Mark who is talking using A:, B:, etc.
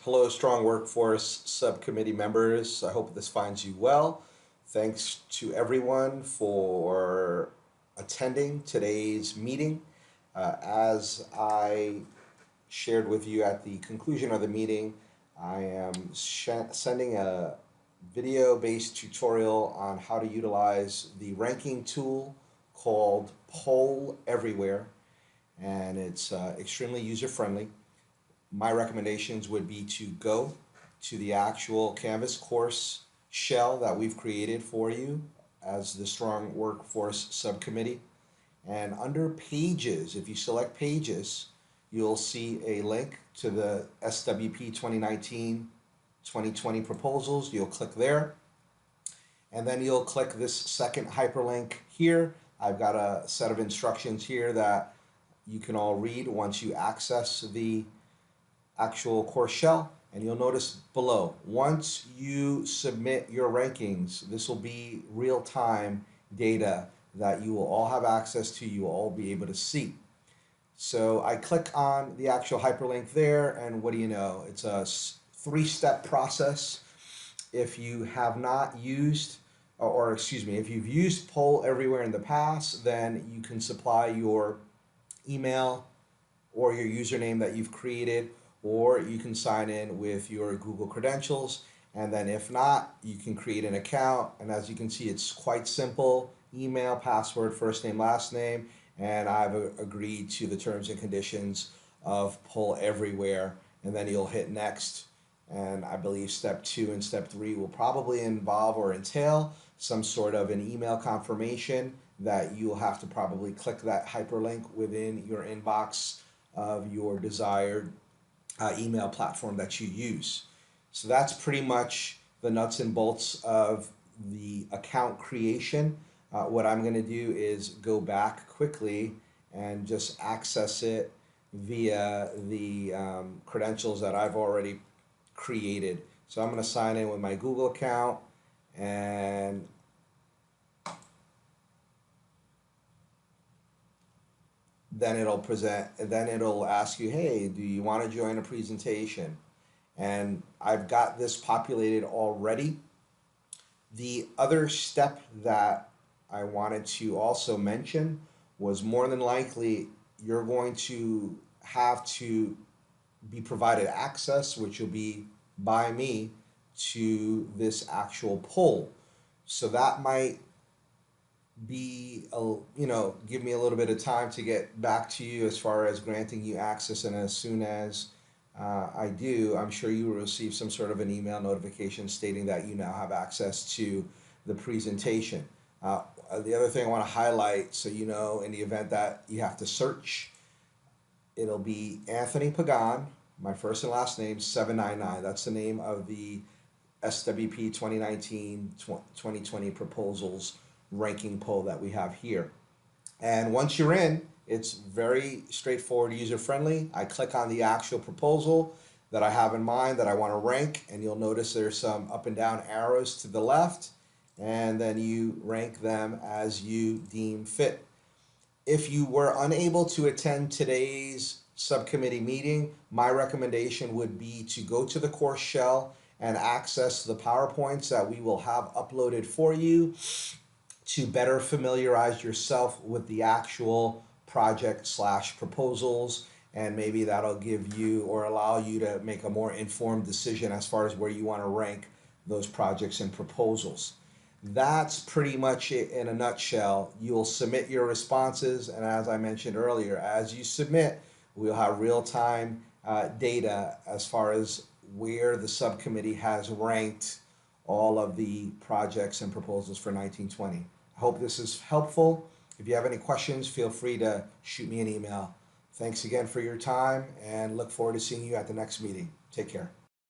A: Hello, Strong Workforce Subcommittee members. I hope this finds you well. Thanks to everyone for attending today's meeting. As I shared with you at the conclusion of the meeting, I am sending a video-based tutorial on how to utilize the ranking tool called Poll Everywhere, and it's extremely user-friendly. My recommendations would be to go to the actual Canvas course shell that we've created for you as the Strong Workforce Subcommittee. And under Pages, if you select Pages, you'll see a link to the SWP 2019-2020 proposals. You'll click there, and then you'll click this second hyperlink here. I've got a set of instructions here that you can all read once you access the actual course shell, and you'll notice below, once you submit your rankings, this will be real-time data that you will all have access to, you will all be able to see. So I click on the actual hyperlink there, and what do you know? It's a three-step process. If you have not used, or excuse me, if you've used Poll Everywhere in the past, then you can supply your email or your username that you've created, or you can sign in with your Google credentials. And then if not, you can create an account. And as you can see, it's quite simple: email, password, first name, last name. And I've agreed to the terms and conditions of Poll Everywhere. And then you'll hit next. And I believe step 2 and step 3 will probably involve or entail some sort of an email confirmation that you'll have to probably click that hyperlink within your inbox of your desired email platform that you use. So that's pretty much the nuts and bolts of the account creation. What I'm going to do is go back quickly and just access it via the credentials that I've already created. So I'm going to sign in with my Google account, and then it'll ask you, hey, do you want to join a presentation? And I've got this populated already. The other step that I wanted to also mention was, more than likely you're going to have to be provided access, which will be by me, to this actual poll. So that might be give me a little bit of time to get back to you as far as granting you access, and as soon as I do, I'm sure you will receive some sort of an email notification stating that you now have access to the presentation. The other thing I want to highlight, so you know, in the event that you have to search, it'll be Anthony Pagan, my first and last name, 799. That's the name of the SWP 2019-2020 proposals ranking poll that we have here. And once you're in, it's very straightforward, user-friendly. I click on the actual proposal that I have in mind that I want to rank, and you'll notice there's some up and down arrows to the left, and then you rank them as you deem fit. If you were unable to attend today's subcommittee meeting, my recommendation would be to go to the course shell and access the PowerPoints that we will have uploaded for you to better familiarize yourself with the actual project/proposals, and maybe that'll give you or allow you to make a more informed decision as far as where you want to rank those projects and proposals. That's pretty much it in a nutshell. You'll submit your responses, and as I mentioned earlier, as you submit, we'll have real-time data as far as where the subcommittee has ranked all of the projects and proposals for 1920. I hope this is helpful. If you have any questions, feel free to shoot me an email. Thanks again for your time, and look forward to seeing you at the next meeting. Take care.